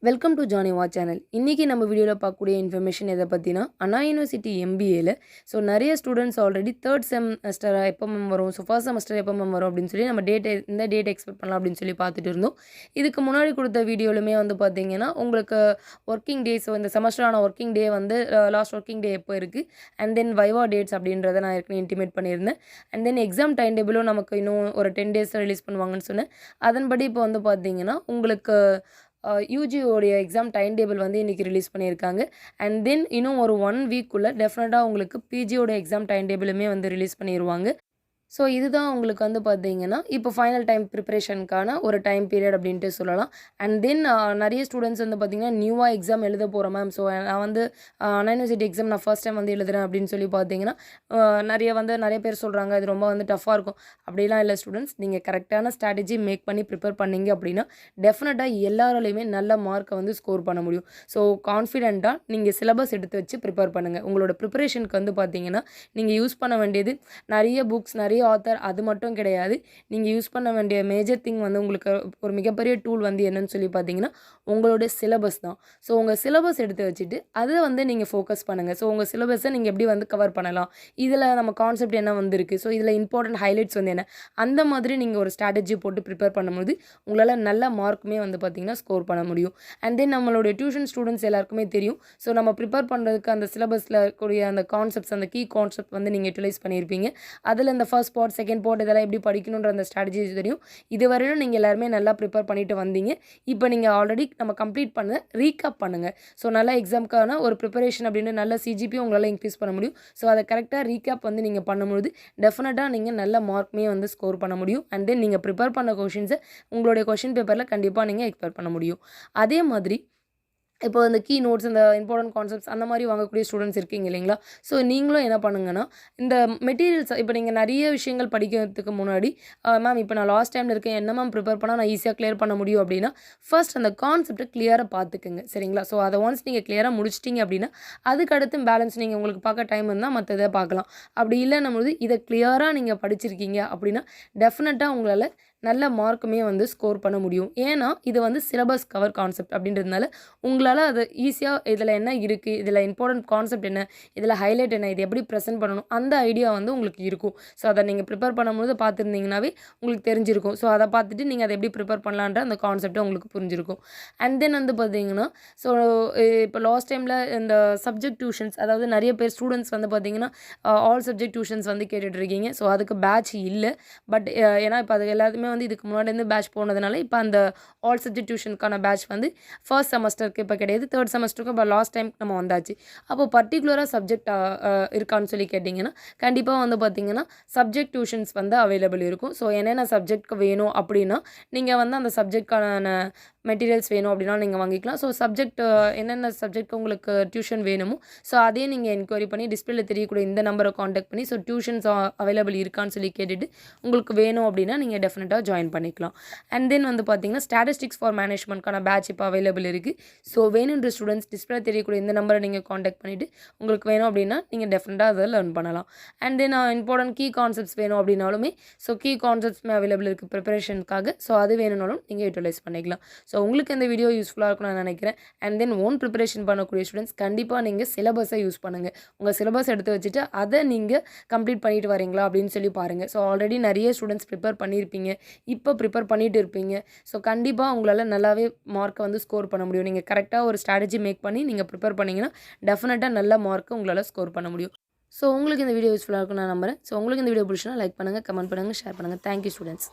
Welcome to Johnny வா channel. இன்றைக்கி நம்ம வீடியோவில் பார்க்கக்கூடிய இன்ஃபர்மேஷன் எதை பற்றினா, அண்ணா யூனிவர்சிட்டி எம்பிஏல ஸோ நிறைய ஸ்டூடெண்ட்ஸ் ஆல்ரெடி தேர்ட் செமஸ்டர் எப்போ மேம் வரும், ஸோ ஃபர்ஸ்ட் செமஸ்டர் எப்போ மேம் வரும் அப்படின்னு சொல்லி நம்ம இந்த டேட் எக்ஸ்பெக்ட் பண்ணலாம் அப்படின்னு சொல்லி பார்த்துட்டு இருந்தோம். இதுக்கு முன்னாடி கொடுத்த வீடியோலுமே வந்து பார்த்தீங்கன்னா உங்களுக்கு ஒர்க்கிங் டேஸ், இந்த செமஸ்டரான ஒர்க்கிங் டே வந்து லாஸ்ட் ஒர்க்கிங் டே எப்போ இருக்குது, அண்ட் தென் வைவா டேட்ஸ் அப்படின்றத நான் ஏற்கனவே இன்டிமேட் பண்ணியிருந்தேன். அண்ட் தென் எக்ஸாம் டைம் டேபிளும் நமக்கு இன்னும் ஒரு 10 days ரிலீஸ் பண்ணுவாங்கன்னு சொன்னேன். அதன்படி இப்போ வந்து பார்த்தீங்கன்னா உங்களுக்கு யூஜியோடைய எக்ஸாம் டைம் டேபிள் வந்து இன்றைக்கி ரிலீஸ் பண்ணியிருக்காங்க. அண்ட் தென் இன்னும் ஒரு 1 வீக்குள்ளே டெஃபினட்டாக உங்களுக்கு பிஜியோட எக்ஸாம் டைம் டேபிளுமே வந்து ரிலீஸ் பண்ணிடுவாங்க. ஸோ இதுதான் உங்களுக்கு வந்து பார்த்தீங்கன்னா இப்போ ஃபைனல் டைம் ப்ரிப்பரேஷனுக்கான ஒரு டைம் பீரியட் அப்படின்ட்டு சொல்லலாம். அண்ட் தென் நிறைய ஸ்டூடெண்ட்ஸ் வந்து பார்த்திங்கன்னா நியூவாக எக்ஸாம் எழுத போகிறேன் மேம், ஸோ நான் வந்து அண்ணா யூனிவர்சிட்டி எக்ஸாம் நான் ஃபர்ஸ்ட் டைம் வந்து எழுதுறேன் அப்படின்னு சொல்லி பார்த்தீங்கன்னா நிறைய பேர் சொல்கிறாங்க இது ரொம்ப வந்து டஃப்பாக இருக்கும். அப்படிலாம் இல்லை ஸ்டூடெண்ட்ஸ், நீங்கள் கரெக்டான ஸ்ட்ராட்டஜி மேக் பண்ணி ப்ரிப்பேர் பண்ணிங்க அப்படின்னா டெஃபினட்டாக எல்லாராலையுமே நல்ல மார்க்கை வந்து ஸ்கோர் பண்ண முடியும். ஸோ கான்ஃபிடென்ட்டாக நீங்கள் சிலபஸ் எடுத்து வச்சு ப்ரிப்பேர் பண்ணுங்கள். உங்களோட ப்ரிப்பரேஷனுக்கு வந்து பார்த்தீங்கன்னா நீங்கள் யூஸ் பண்ண வேண்டியது நிறைய புக்ஸ், நிறைய ஆத்தர், அது மட்டும் கிடையாது. நீங்கள் யூஸ் பண்ண வேண்டிய மேஜர் திங் வந்து உங்களுக்கு ஒரு மிகப்பெரிய டூல் வந்து என்னன்னு சொல்லி பார்த்தீங்கன்னா உங்களோட சிலபஸ் தான். ஸோ உங்கள் சிலபஸ் எடுத்து வச்சுட்டு அதை வந்து நீங்கள் ஃபோக்கஸ் பண்ணுங்கள். ஸோ உங்கள் சிலபஸை நீங்கள் எப்படி வந்து கவர் பண்ணலாம், இதில் நம்ம கான்செப்ட் என்ன வந்துருக்கு, ஸோ இதில் இம்பார்ட்டன்ட் ஹைலைட்ஸ் வந்து என்ன, அந்த மாதிரி நீங்கள் ஒரு ஸ்ட்ராட்டஜி போட்டு ப்ரிப்பேர் பண்ணும்போது உங்களால் நல்ல மார்க்குமே வந்து பார்த்திங்கன்னா ஸ்கோர் பண்ண முடியும். அண்ட் தென் நம்மளுடைய டியூஷன் ஸ்டூடெண்ட்ஸ் எல்லாருக்குமே தெரியும். ஸோ நம்ம ப்ரிப்பேர் பண்ணுறதுக்கு அந்த சிலபஸில் இருக்கக்கூடிய அந்த கான்செப்ட்ஸ், அந்த கீ கான்செப்ட் வந்து நீங்கள் யூட்டிலைஸ் பண்ணியிருப்பீங்க. அதில் இந்த ஃபர்ஸ்ட் பார்ட், செகண்ட் பார்ட் இதெல்லாம் எப்படி படிக்கணுன்ற அந்த ஸ்ட்ராட்டஜி தெரியும். இதுவரையிலும் நீங்கள் எல்லாருமே நல்லா ப்ரிப்பேர் பண்ணிட்டு வந்தீங்க. இப்போ நீங்கள் ஆல்ரெடி நம்ம கம்ப்ளீட் பண்ண ரீகேப் பண்ணுங்கள். ஸோ நல்ல எக்ஸாமுக்கான ஒரு ப்ரிப்பரேஷன் அப்படின்னு நல்ல சிஜிபியும் உங்களால் இன்க்ரீஸ் பண்ண முடியும். ஸோ அதை கரெக்டாக ரீகேப் வந்து நீங்கள் பண்ணும்போது டெஃபினட்டாக நீங்கள் நல்ல மார்க்குமே வந்து ஸ்கோர் பண்ண முடியும். அண்ட் தென் நீங்கள் ப்ரிப்பேர் பண்ண கொஷின்ஸை உங்களுடைய கொஷின் பேப்பரில் கண்டிப்பாக நீங்கள் எக்ஸ்பெக்ட் பண்ண முடியும். அதே மாதிரி இப்போ இந்த கீ நோட்ஸ், இந்த இம்பார்ட்டன்ட் கான்செப்ட்ஸ் அந்த மாதிரி வாங்கக்கூடிய ஸ்டூடெண்ட்ஸ் இருக்கீங்க இல்லைங்களா? ஸோ நீங்களும் என்ன பண்ணுங்கன்னா இந்த மெட்டீரியல்ஸ் இப்போ நீங்கள் நிறைய விஷயங்கள் படிக்கிறதுக்கு முன்னாடி மேம் இப்போ நான் லாஸ்ட் டைமில் இருக்கேன், என்ன மேம் ப்ரிப்பேர் பண்ணால் நான் ஈஸியாக கிளியர் பண்ண முடியும் அப்படின்னா ஃபர்ஸ்ட் அந்த கான்செப்டை கிளியராக பார்த்துக்குங்க, சரிங்களா? ஸோ அதை ஒன்ஸ் நீங்கள் கிளியராக முடிச்சிட்டிங்க அப்படின்னா அதுக்கடுத்து பேலன்ஸ் நீங்கள் உங்களுக்கு பார்க்க டைம் இருந்தால் மற்ற இதை பார்க்கலாம். அப்படி இல்லைன்னும் போது இதை கிளியராக நீங்கள் படிச்சிருக்கீங்க அப்படின்னா டெஃபினட்டாக உங்களால் நல்ல மார்க்குமே வந்து ஸ்கோர் பண்ண முடியும். ஏன்னா இது வந்து சிலபஸ் கவர் கான்செப்ட் அப்படின்றதுனால உங்களால் அதை ஈஸியாக இதில் என்ன இருக்குது, இதில் இம்பார்ட்டன்ட் கான்செப்ட் என்ன, இதில் ஹைலைட் என்ன, இது எப்படி ப்ரெசென்ட் பண்ணணும், அந்த ஐடியா வந்து உங்களுக்கு இருக்கும். ஸோ அதை நீங்கள் ப்ரிப்பேர் பண்ணும்போது பார்த்துருந்தீங்கன்னாவே உங்களுக்கு தெரிஞ்சிருக்கும். ஸோ அதை பார்த்துட்டு நீங்கள் அதை எப்படி ப்ரிப்பேர் பண்ணலான்ற அந்த கான்செப்ட்டை உங்களுக்கு புரிஞ்சிருக்கும். அண்ட் தென் வந்து பார்த்தீங்கன்னா ஸோ இப்போ லாஸ்ட் டைமில் இந்த சப்ஜெக்ட் டியூஷன்ஸ், அதாவது நிறைய பேர் ஸ்டூடெண்ட்ஸ் வந்து பார்த்தீங்கன்னா ஆல் சப்ஜெக்ட் டியூஷன்ஸ் வந்து கேட்டுட்ருக்கீங்க. ஸோ அதுக்கு பேட்ச் இல்லை. பட் ஏன்னா இப்போ அது எல்லாத்துமே வந்து இதுக்கு முன்னாடி இருந்து பேட்ச் போனதுனால இப்போ அந்த ஆல் சப்ஜெக்ட் டியூஷனுக்கான பேட்ச் வந்து ஃபர்ஸ்ட் செமஸ்டருக்கு இப்போ கிடையாது, தேர்ட் செமஸ்டருக்கு இப்போ லாஸ்ட் டைம் நம்ம வந்தாச்சு. அப்போ பர்டிகுலராக சப்ஜெக்ட் இருக்கான்னு சொல்லி கேட்டிங்கன்னா கண்டிப்பாக வந்து பார்த்திங்கன்னா சப்ஜெக்ட் டியூஷன்ஸ் வந்து அவைலபிள் இருக்கும். ஸோ என்னென்ன சப்ஜெக்ட்க்கு வேணும் அப்படின்னா நீங்கள் வந்து அந்த சப்ஜெக்ட்கான மெட்டீரியல்ஸ் வேணும் அப்படின்னா நீங்கள் வாங்கிக்கலாம். ஸோ சப்ஜெக்ட் என்னென்ன சப்ஜெக்ட் உங்களுக்கு டியூஷன் வேணுமோ ஸோ அதையும் நீங்கள் என்கொயரி பண்ணி டிஸ்பிளேல தெரியக்கூடிய இந்த நம்பரை காண்டாக்ட் பண்ணி ஸோ டியூஷன்ஸ் அவைலபிள் இருக்கான்னு சொல்லி கேட்டுட்டு உங்களுக்கு வேணும் அப்படின்னா நீங்கள் டெஃபினட்டாக ஜாயின் பண்ணிக்கலாம். அண்ட் தென் வந்து பார்த்தீங்கன்னா ஸ்டாட்டிஸ்டிக்ஸ் ஃபார் மேனேஜ்மெண்ட்கான பேட்ச் இப்போ அவைலபிள் இருக்குது. ஸோ வேணுன்ற ஸ்டூடெண்ட்ஸ் டிஸ்பிளே தெரியக்கூடிய இந்த நம்பரை நீங்கள் காண்டாக்ட் பண்ணிவிட்டு உங்களுக்கு வேணும் அப்படின்னா நீங்கள் டெஃபினட்டாக அதை லேர்ன் பண்ணலாம். And then important key concepts வேணும் அப்படின்னாலுமே ஸோ கீ கான்செப்ட்ஸ்மே அவைலபிள் இருக்குது ப்ரிப்பரேஷனுக்காக. ஸோ அது வேணும்னாலும் நீங்கள் யூட்டிலைஸ் பண்ணிக்கலாம். ஸோ உங்களுக்கு இந்த வீடியோ யூஸ்ஃபுல்லாக இருக்கும்னு நான் நினைக்கிறேன். அண்ட் தென் ஓன் ப்ரிப்பரேஷன் பண்ணக்கூடிய ஸ்டூடெண்ட்ஸ் கண்டிப்பாக நீங்கள் சிலபஸை யூஸ் பண்ணுங்கள். உங்கள் சிலபஸ் எடுத்து வச்சுட்டு அதை நீங்கள் கம்ப்ளீட் பண்ணிட்டு வரீங்களா அப்படின்னு சொல்லி பாருங்கள். ஸோ ஆல்ரெடி நிறைய ஸ்டூடெண்ட்ஸ் ப்ரிப்பேர் பண்ணியிருப்பீங்க, இப்போ ப்ரிப்பேர் பண்ணிட்டு இருப்பீங்க. ஸோ கண்டிப்பாக உங்களால் நல்லாவே மார்க்கை வந்து ஸ்கோர் பண்ண முடியும். நீங்கள் கரெக்டாக ஒரு ஸ்ட்ராட்டஜி மேக் பண்ணி நீங்கள் ப்ரிப்பேர் பண்ணிங்கன்னா டெஃபினட்டாக நல்ல மார்க்கை உங்களால் ஸ்கோர் பண்ண முடியும். ஸோ உங்களுக்கு இந்த வீடியோ யூஸ்ஃபுல்லாக இருக்கும்னு நான் நம்புறேன். ஸோ உங்களுக்கு இந்த வீடியோ பிடிச்சினா லைக் பண்ணுங்கள், கமெண்ட் பண்ணுங்கள், ஷேர் பண்ணுங்கள். Thank you students.